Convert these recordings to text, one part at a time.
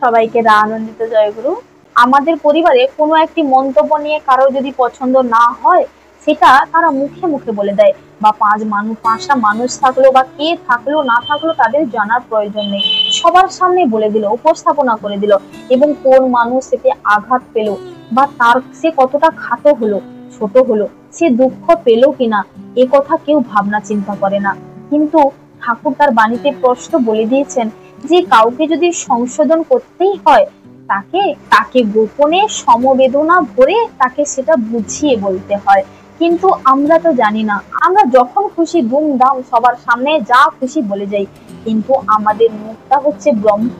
সবাইকে আনন্দিত জয়গুরু। আমাদের পরিবারে কোনো একটি মন্তব্য নিয়ে কারো যদি পছন্দ না হয়, সেটা তারা মুখে মুখে বলে দেয়, বা পাঁচটা মানুষ থাকলো বা কে থাকলো না থাকলো তাদের জানার প্রয়োজন নেই, সবার সামনে বলে দিল, উপস্থাপনা করে দিল। এবং কোন মানুষ এতে আঘাত পেল, বা তার সে কতটা খাটো হলো, ছোট হলো, সে দুঃখ পেল কিনা, এ কথা কেউ ভাবনা চিন্তা করে না। কিন্তু ঠাকুর তার বাণীতে স্পষ্ট বলে দিয়েছেন যে কাউকে যদি সংশোধন করতেই হয়, তাকে তাকে গোপনে সমবেদনা ভরে তাকে সেটা বুঝিয়ে বলতে হয়। কিন্তু আমরা তো জানি না, আমরা যখন খুশি দুমদাম সবার সামনে যা খুশি বলে যাই। কিন্তু আমাদের মুখটা হচ্ছে ব্রহ্ম,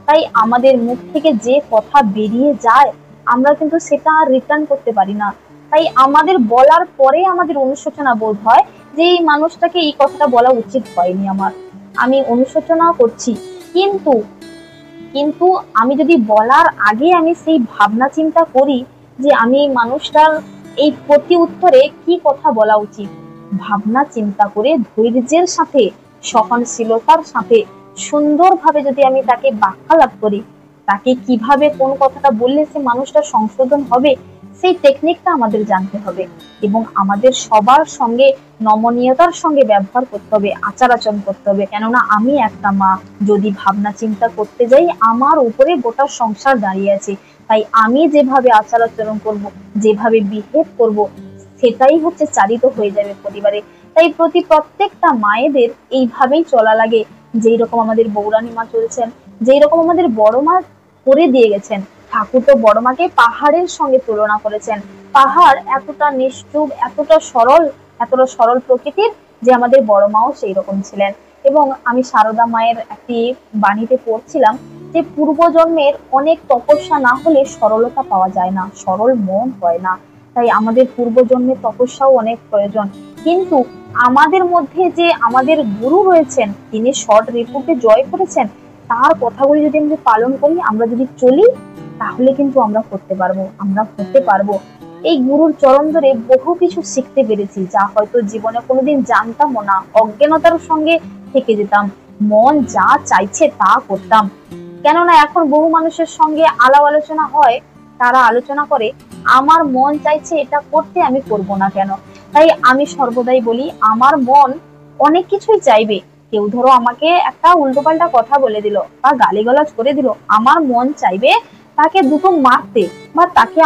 তাই আমাদের মুখ থেকে যে কথা বেরিয়ে যায় আমরা কিন্তু সেটা আর রিটার্ন করতে পারি না। তাই আমাদের বলার পরে আমাদের অনুশোচনা বোধ হয় যে এই মানুষটাকে এই কথাটা বলা উচিত হয়নি আমার, আমি অনুশোচনা করছি। কিন্তু কিন্তু আমি যদি বলার আগে আমি সেই ভাবনা চিন্তা করি যে আমি এই মানুষটার এই প্রতি উত্তরে কি কথা বলা উচিত, ভাবনা চিন্তা করে ধৈর্যের সাথে সহনশীলতার সাথে সুন্দরভাবে যদি আমি তাকে বাক্যালাপ করি, তাকে কিভাবে কোন কথাটা বললে সে মানুষটা সংশোধন হবে, সেই টেকনিকটা আমাদের জানতে হবে। এবং আমাদের সবার সঙ্গে নমনীয়তার সঙ্গে ব্যবহার করতে হবে, আচার আচরণ করতে হবে। কেননা আমি একটা মা, যদি ভাবনা চিন্তা করতে যাই আমার উপরে গোটা সংসার দাঁড়িয়ে আছে। তাই আমি যেভাবে আচার আচরণ করব, যেভাবে বিহেভ করব, সেটাই হচ্ছে চালিত হয়ে যাবে পরিবারে। তাই প্রত্যেকটা মায়েদের এইভাবেই চলা লাগে, যেই রকম আমাদের বৌরানী মা চলছেন, যেই রকম আমাদের বড় মা করে দিয়ে গেছেন। ঠাকুর তো বড় মাকে পাহাড়ের সঙ্গে তুলনা করেছেন। পাহাড় এতটা নিষ্ঠুর, এতটা সরল প্রকৃতির, যে আমাদের বড় মাও সেই রকম ছিলেন। এবং আমি সারদা মায়ের একটি বাণীতে পড়ছিলাম যে পূর্বজন্মের অনেক তপস্যা না হলে সরলতা পাওয়া যায় না, সরল মন হয় না। তাই আমাদের পূর্বজন্মের তপস্যাও অনেক প্রয়োজন। কিন্তু আমাদের মধ্যে যে আমাদের গুরু রয়েছেন, তিনি ষট রিপুকে জয় করেছেন, তার কথাগুলি যদি আমরা পালন করি, আমরা যদি চলি, তাহলে কিন্তু আমরা করতে পারবো, আমরা হতে পারবো। এই গুরুর চরণ ধরে বহু কিছু শিখতে পেরেছি, যা হয়তো জীবনে কোনোদিন জানতামও না, অজ্ঞানতার সঙ্গে থেকে যেতাম, মন যা চাইছে তা করতাম। কেননা এখন বহু মানুষের সঙ্গে আলাপ আলোচনা হয়, তারা আলোচনা করে আমার মন চাইছে এটা করতে, আমি করব না কেন। তাই আমি সর্বদাই বলি আমার মন অনেক কিছুই চাইবে। কেউ ধরো আমাকে একটা উল্টোপাল্টা কথা বলে দিল বা গালিগালাজ করে দিল, আমার মন চাইবে তাকে দুটো মারতে, বা তাকে,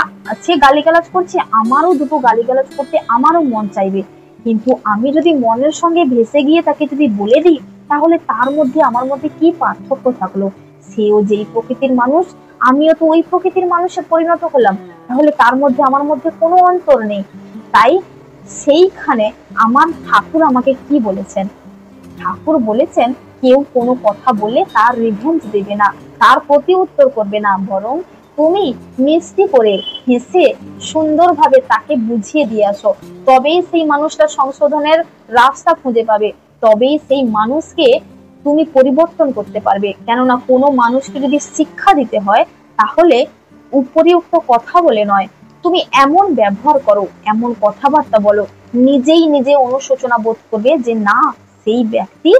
সে গালিগালাজ করছে আমারও দুটো গালিগালাজ করতে আমারও মন চাইবে। কিন্তু আমি যদি মনের সঙ্গে ভেসে গিয়ে তাকে যদি বলে দিই, তাহলে তার মধ্যে আমার মধ্যে কি পার্থক্য থাকলো? সেও যেই প্রকৃতির মানুষ, আমিও তো ওই প্রকৃতির মানুষে পরিণত হলাম, তাহলে তার মধ্যে আমার মধ্যে কোনো অন্তর নেই। তাই সেইখানে আমার ঠাকুর আমাকে কি বলেছেন? ঠাকুর বলেছেন কেউ কোনো কথা বলে তার রিভেঞ্জ দেবে না, তার প্রতি উত্তর করবে না, বরং তুমি মিষ্টি করে হেসে সুন্দরভাবে তাকে বুঝিয়ে দিয়ে আসো, তবেই সেই মানুষটা সংশোধনের রাস্তা খুঁজে পাবে, তবেই সেই মানুষকে তুমি পরিবর্তন করতে পারবে। কেননা কোনো মানুষকে যদি শিক্ষা দিতে হয়, তাহলে উপরিউক্ত কথা বলে নয়, তুমি এমন ব্যবহার করো, এমন কথাবার্তা বলো, নিজে অনুশোচনা বোধ করবে যে না, সেই ব্যক্তি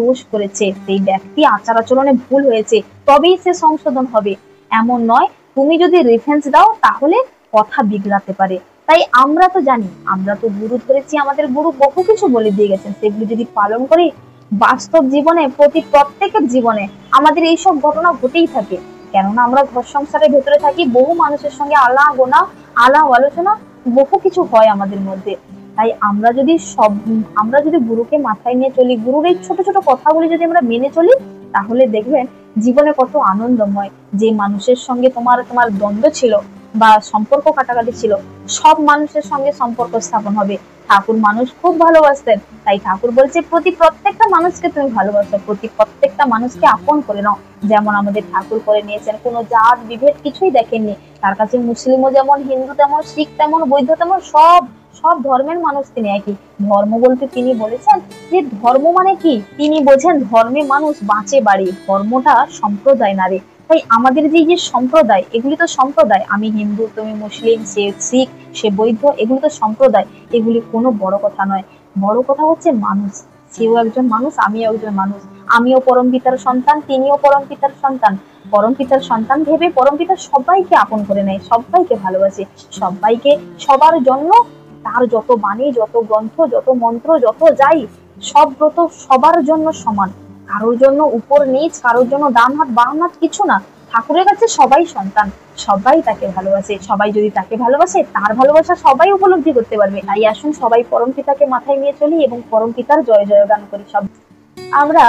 দোষ করেছে, সেই ব্যক্তি আচার আচরণে ভুল হয়েছে, তবেই সে সংশোধন হবে। এমন নয় তুমি যদি রেফারেন্স দাও তাহলে কথা বিগড়াতে পারে। তাই আমরা তো জানি, আমরা তো গুরু ধরেছি, আমাদের গুরু বহু কিছু বলে দিয়ে গেছেন, সেগুলো যদি পালন করি বাস্তব জীবনে, প্রত্যেকের জীবনে আমাদের এইসব ঘটনা ঘটেই থাকে। কেননা আমরা ঘর সংসারের ভেতরে থাকি, বহু মানুষের সঙ্গে আলাপ আলোচনা বহু কিছু হয় আমাদের মধ্যে। তাই আমরা যদি গুরুকে মাথায় নিয়ে চলি, গুরুর এই ছোট ছোট কথাগুলি যদি আমরা মেনে চলি, তাহলে দেখবেন জীবনে কত আনন্দময়। যে মানুষের সঙ্গে তোমার দ্বন্দ্ব ছিল বা সম্পর্ক কাটাকাটি ছিল, সব মানুষের সঙ্গে সম্পর্ক স্থাপন হবে। ঠাকুর মানুষ খুব ভালোবাসতেন, তাই ঠাকুর বলছে প্রত্যেকটা মানুষকে তুমি ভালোবাসো, প্রত্যেকটা মানুষকে আপন করে নাও, যেমন আমাদের ঠাকুর করে নিয়েছেন। কোনো জাত বিভেদ কিছুই দেখেননি, তার কাছে মুসলিমও যেমন, হিন্দু তেমন, শিখ তেমন, বৌদ্ধ তেমন, সব ধর্মের মানুষ তিনি একই। ধর্ম বলতে তিনি বলেছেন যে ধর্ম মানে কি, তিনি বোঝেন ধর্মে মানুষ বাঁচে বাড়ে, ধর্মটা সম্প্রদায় না রে। তাই আমাদের যে সম্প্রদায়, এগুলি তো সম্প্রদায়, আমি হিন্দু, তুমি মুসলিম, সে শিখ, সে বৌদ্ধ, এগুলি তো সম্প্রদায়, এগুলি কোনো বড় কথা নয়। বড় কথা হচ্ছে মানুষ, সেও একজন মানুষ, আমিও একজন মানুষ, আমিও পরম পিতার সন্তান, তিনিও পরম পিতার সন্তান। পরমপিতার সন্তান ভেবে পরমপিতা সবাইকে আপন করে নেয়, সবাইকে ভালোবাসে, সবাইকে, সবার জন্য তার যত বাণী, যত গ্রন্থ, যত মন্ত্র, যত যাই, সব ব্রত সবার জন্য সমান। কারোর জন্য উপর নিচ, কারোর জন্য ডান হাত বাম হাত, কিছু না। ঠাকুরের কাছে সবাই সন্তান, সবাই তাকে ভালোবাসে। সবাই যদি তাকে ভালোবাসে, তার ভালোবাসা সবাই উপলব্ধি করতে পারবে। তাই আসুন সবাই পরমপিতাকে মাথায় নিয়ে চলি এবং পরমপিতার জয় জয়গান করি। সব আমরা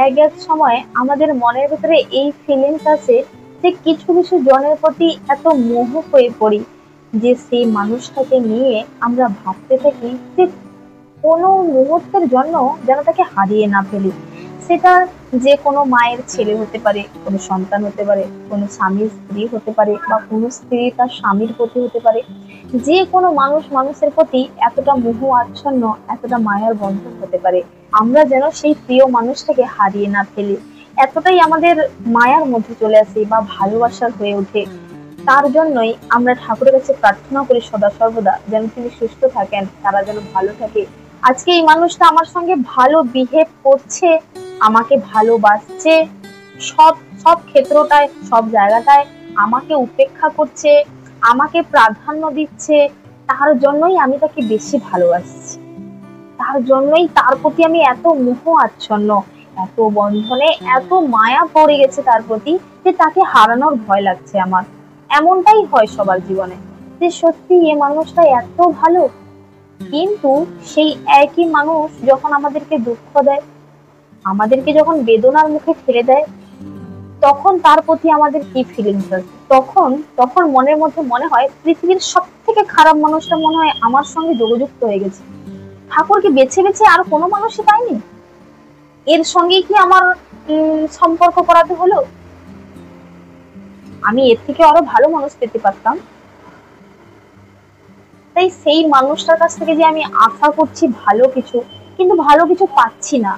এক এক সময় আমাদের মনের ভিতরে এই ফিলিংস আছে যে কিছু কিছু জনের প্রতি এত মোহ হয়ে পড়ি যে সেই মানুষটাকে নিয়ে আমরা ভাবতে থাকি যে কোনো মুহূর্তের জন্য যেন তাকে হারিয়ে না ফেলি। সেটা যে কোনো মায়ের ছেলে হতে পারে, কোনো সন্তান হতে পারে, কোনো স্বামীর স্ত্রী হতে পারে, বা কোনো স্ত্রী তার স্বামীর প্রতি হতে পারে। যে কোনো মানুষ মানুষের প্রতি এতটা মোহ আচ্ছন্ন, এতটা মায়ার বন্ধন হতে পারে, আমরা যেন সেই প্রিয় মানুষটাকে হারিয়ে না ফেলি। এতটাই আমাদের মায়ার মধ্যে চলে আসে বা ভালোবাসার হয়ে ওঠে। তার জন্যই আমরা ঠাকুরের কাছে প্রার্থনা করি সদা সর্বদা যেন তিনি সুস্থ থাকেন, তারা যেন ভালো থাকে। আজকে এই মানুষটা আমার সঙ্গে ভালো বিহেভ করছে, আমাকে ভালোবাসছে, সব সব ক্ষেত্রটায়, সব জায়গাটায় আমাকে উপেক্ষা করছে, আমাকে প্রাধান্য দিচ্ছে, তার জন্যই আমি তাকে বেশি ভালোবাসছি। তার জন্যই তার প্রতি আমি এত মোহ আচ্ছন্ন, এত বন্ধনে, এত মায়া পড়ে গেছে তার প্রতি যে তাকে হারানোর ভয় লাগছে আমার। এমনটাই হয় সবার জীবনে যে সত্যি এ মানুষটা এত ভালো, কিন্তু সেই একই মানুষ যখন আমাদেরকে দুঃখ দেয়, আমাদেরকে যখন বেদনার মুখে ঠেলে দেয়, তখন তার প্রতি আমাদের কি ফিলিংস আছে? তখন তখন মনের মধ্যে মনে হয় পৃথিবীর সব থেকে খারাপ মানুষটা মনে হয় আমার সঙ্গে যোগযুক্ত হয়ে গেছে। ঠাকুরকে বেছে বেছে আর কোনো মানুষই পাইনি, এর সঙ্গে কি আমার সম্পর্ক করাতে হলো? আমি এর থেকে আরো ভালো মানুষ পেতে পারতাম। তাই সেই মানুষটার কাছ থেকে যে আমি আশা করছি ভালো কিছু, কিন্তু ভালো কিছু পাচ্ছি না,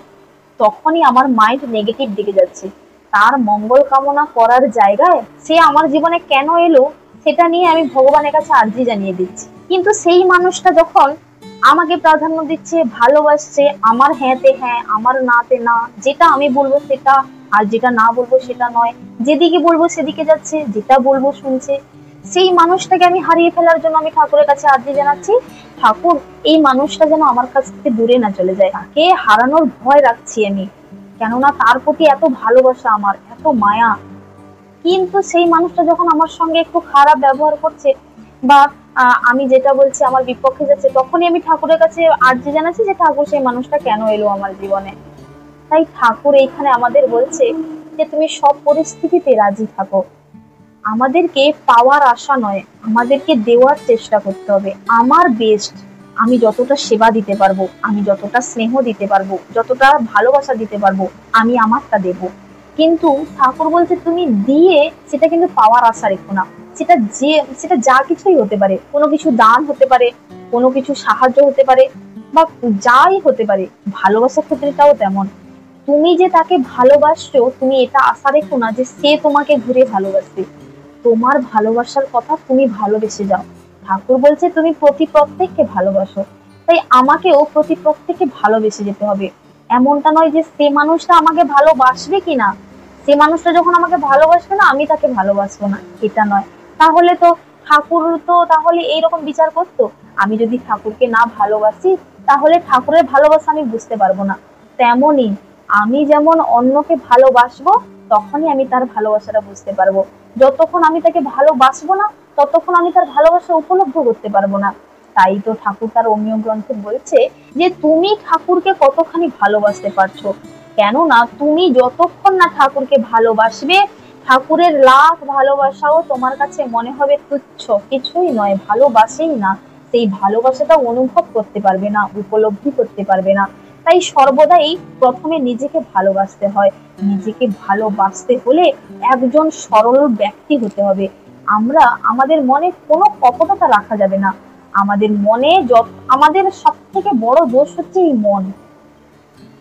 তখনই আমার মাইন্ড নেগেটিভ দিকে যাচ্ছে। তার মঙ্গল কামনা করার জায়গায় সে আমার জীবনে কেন এলো সেটা নিয়ে আমি ভগবানের কাছে আর্জি জানিয়ে দিচ্ছি। কিন্তু সেই মানুষটা যখন আমাকে প্রাধান্য দিচ্ছে, ভালোবাসছে, আমার হ্যাঁতে হ্যাঁ, আমার নাতে না, যেটা আমি বলবো সেটা, আর যেটা না বলবো সেটা নয়, যেদিকে বলবো সেদিকে যাচ্ছে, যেটা বলবো শুনছে, সেই মানুষটাকে আমি হারিয়ে ফেলার জন্য আমি ঠাকুরের কাছে আর্জি জানাচ্ছি, ঠাকুর এই মানুষটা যেন আমার কাছ থেকে দূরে না চলে যায়। তাকে হারানোর ভয় রাখছি আমি, কেননা তার প্রতি এত ভালোবাসা আমার, এত মায়া। কিন্তু সেই মানুষটা যখন আমার সঙ্গে একটু খারাপ ব্যবহার করছে বা আমি যেটা বলছি আমার বিপক্ষে যাচ্ছে, তখনই আমি ঠাকুরের কাছে আর্জি জানাচ্ছি যে ঠাকুর সেই মানুষটা কেন এলো আমার জীবনে। তাই ঠাকুর এইখানে আমাদের বলছে যে তুমি সব পরিস্থিতিতে রাজি থাকো। আমাদেরকে পাওয়ার আশা নয়, আমাদেরকে দেওয়ার চেষ্টা করতে হবে। আমার বেস্ট, আমি যতটা সেবা দিতে পারবো, আমি যতটা স্নেহ দিতে পারবো, যতটা ভালোবাসা দিতে পারবো, আমি আমারটা দেব। কিন্তু ঠাকুর বলছে তুমি দিয়ে সেটা কিন্তু পাওয়ার আশা রেখো না। সেটা যা কিছুই হতে পারে, কোনো কিছু দান হতে পারে, কোনো কিছু সাহায্য হতে পারে, বা যাই হতে পারে। ভালোবাসার ক্ষেত্রেটাও তেমন, তুমি যে তাকে ভালোবাসছো তুমি এটা আশা রেখো না যে সে তোমাকে ঘুরে ভালোবাসবে। তোমার ভালোবাসার কথা তুমি ভালোবেসে যাও। ঠাকুর বলছে তুমি প্রতি প্রত্যেককে ভালোবাসো, তাই আমাকেও প্রতি প্রত্যেককে ভালোবেসে যেতে হবে। এমনটা নয় যে সে মানুষটা আমাকে ভালোবাসবে কিনা, সে মানুষটা যখন আমাকে ভালোবাসবে না আমি তাকে ভালোবাসবো না, এটা নয়। তাহলে তো ঠাকুর তো তাহলে এইরকম বিচার করতো, আমি যদি ঠাকুরকে না ভালোবাসি তাহলে ঠাকুরের ভালোবাসা আমি বুঝতে পারবো না। তেমনই আমি যেমন অন্যকে ভালোবাসবো তখনই আমি তার ভালোবাসাটা বুঝতে পারবো। যতক্ষণ আমি তাকে ভালোবাসবো না ততক্ষণ আমি তার ভালোবাসা উপলব্ধ করতে পারবো না। তাই তো ঠাকুর তার অমীয় গ্রন্থে বলছে যে তুমি ঠাকুরকে কতখানি ভালোবাসতে পারছো। কেননা তুমি যতক্ষণ না ঠাকুরকে ভালোবাসবে, ঠাকুরের লাখ ভালোবাসাও তোমার কাছে মনে হবে তুচ্ছ, কিছুই নয়, ভালোবাসেই না। সেই ভালোবাসাটা অনুভব করতে পারবে না, উপলব্ধি করতে পারবে না। তাই সর্বদাই প্রথমে নিজেকে ভালোবাসতে হয়। নিজেকে ভালোবাসতে হলে একজন সরল ব্যক্তি হতে হবে। আমরা আমাদের মনে কোনো কপটতা রাখা যাবে না। আমাদের মনে আমাদের সব থেকে বড় দোষ হচ্ছে এই মন।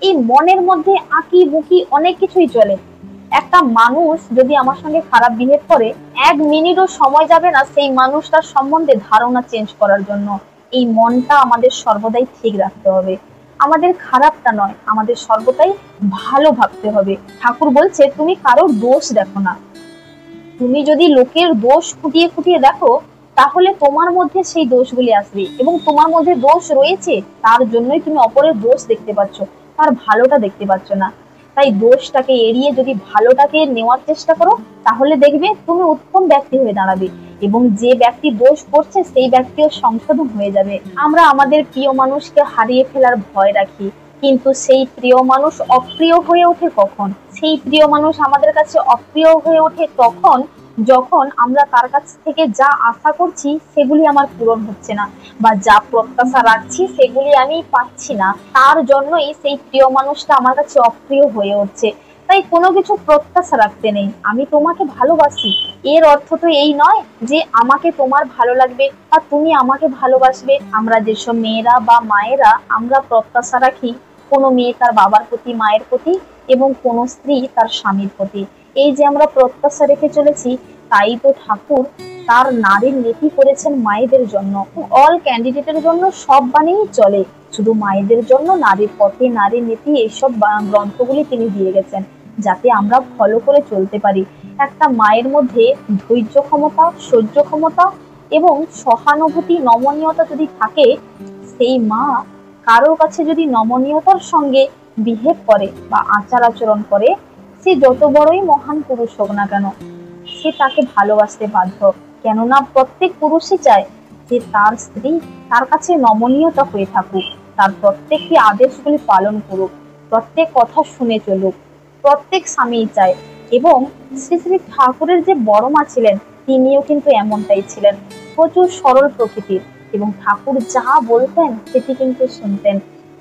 এই মনের মধ্যে আঁকি বুকি অনেক কিছুই চলে। একটা মানুষ যদি আমার সঙ্গে খারাপ বিহেভ করে, 1 মিনিটও সময় যাবে না সেই মানুষটার সম্বন্ধে ধারণা চেঞ্জ করার জন্য। এই মনটা আমাদের সর্বদাই ঠিক রাখতে হবে, আমাদের খারাপটা নয়, আমাদের সর্বদাই ভালো ভাবতে হবে। ঠাকুর বলছে তুমি কারোর দোষ দেখো না, তুমি যদি লোকের দোষ খুঁটিয়ে খুঁটিয়ে দেখো, তাহলে তোমার মধ্যে সেই দোষগুলি আসবে, এবং তোমার মধ্যে দোষ রয়েছে তার জন্যই তুমি অপরের দোষ দেখতে পাচ্ছ, তার ভালোটা দেখতে পাচ্ছ না। তাই দোষটাকে এড়িয়ে যদি ভালোটাকে নেওয়ার চেষ্টা করো, তাহলে দেখবে তুমি উত্তম ব্যক্তি হয়ে দাঁড়াবে, এবং যে ব্যক্তি দোষ করছে সেই ব্যক্তিও সংশোধন হয়ে যাবে। আমরা আমাদের প্রিয় মানুষকে হারিয়ে ফেলার ভয় রাখি, কিন্তু সেই প্রিয় মানুষ অপ্রিয় হয়ে ওঠে কখন? সেই প্রিয় মানুষ আমাদের কাছে অপ্রিয় হয়ে ওঠে তখন, যখন আমরা তার কাছ থেকে যা আশা করছি সেগুলি আমার পূরণ হচ্ছে না, বা যা প্রত্যাশা রাখছি সেগুলি আমি পাচ্ছি না। তার জন্যই সেই প্রিয় মানুষটা আমার কাছে অপ্রিয় হয়ে উঠছে। তাই কোনো কিছু প্রত্যাশা রাখতে নেই। আমি তোমাকে ভালোবাসি, এর অর্থ তো এই নয় যে আমাকে তোমার ভালো লাগবে বা তুমি আমাকে ভালোবাসবে। আমরা যেসব মেয়েরা বা মায়েরা আমরা প্রত্যাশা রাখি, কোনো মেয়ে তার বাবার প্রতি, মায়ের প্রতি, এবং কোনো স্ত্রী তার স্বামীর প্রতি, এই যে আমরা প্রত্যাশা রেখে চলেছি, তাই তো ঠাকুর তার নারীর নীতি করেছেন মায়েদের জন্য। অল ক্যান্ডিডেটের জন্য সব বাণীই চলে, শুধু মায়েদের জন্য নারীর পথে, নারীর নীতি, এইসব গ্রন্থগুলি তিনি দিয়ে গেছেন, যাতে আমরা ফলো করে চলতে পারি। একটা মায়ের মধ্যে ধৈর্য ক্ষমতা, সহ্য ক্ষমতা এবং সহানুভূতি, নমনীয়তা যদি থাকে, সেই মা কারোর কাছে যদি নমনীয়তার সঙ্গে বিহেভ করে বা আচার আচরণ করে, সে যত বড়ই মহান পুরুষ হোক না কেন, সে তাকে ভালোবাসতে বাধ্য। কেননা প্রত্যেক পুরুষই চায় যে তার স্ত্রী তার কাছে নমনীয়তা হয়ে থাকুক, তার প্রত্যেকটি আদেশগুলি পালন করুক, প্রত্যেক কথা শুনে চলুক। প্রত্যেক স্বামী চায়। এবং শ্রী শ্রী ঠাকুরের যে বড় মা ছিলেন, তিনিও কিন্তু এমনটাই ছিলেন, প্রচুর সরল প্রকৃতির, এবং ঠাকুর যা বলতেন সেটি কিন্তু শুনতেন।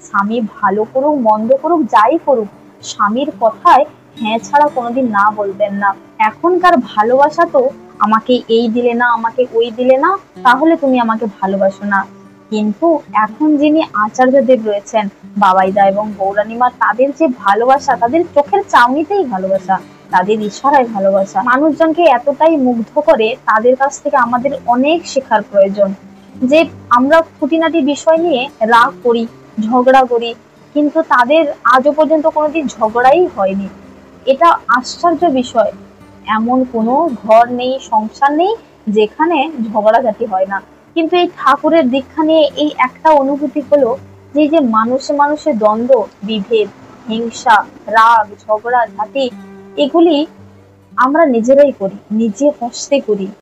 স্বামী ভালো করুক মন্দ করুক যাই করুক, স্বামীর কথায় হ্যাঁ ছাড়া কোনোদিন না বলতেন না। এখনকার ভালোবাসা তো আমাকে এই দিলে না, আমাকে ওই দিলে না, তাহলে তুমি আমাকে ভালোবাসো না। কিন্তু এখন যিনি আচার্যদেব রয়েছেন, বাবাইদা এবং গৌরানীমা, তাদের যে ভালোবাসা, তাদের চোখের চাউনিতেই ভালোবাসা, তাদের ইশারায় ভালোবাসা মানুষজনকে এতটাই মুগ্ধ করে, তাদের কাছ থেকে আমাদের অনেক শেখার প্রয়োজন। যে আমরা খুঁটিনাটি বিষয় নিয়ে রাগ করি, ঝগড়া করি, কিন্তু তাদের আজও পর্যন্ত কোনোদিন ঝগড়াই হয়নি। এটা আশ্চর্য বিষয়, এমন কোনো ঘর নেই, সংসার নেই যেখানে ঝগড়াঝাটি হয় না। কিন্তু এই ঠাকুরের দীক্ষা নিয়ে এই একটা অনুভূতি হলো যে যে মানুষে মানুষে দ্বন্দ্ব, বিভেদ, হিংসা, রাগ, ঝগড়া ঝাঁটি, এগুলি আমরা নিজেরাই করি, নিজে হস্তে করি।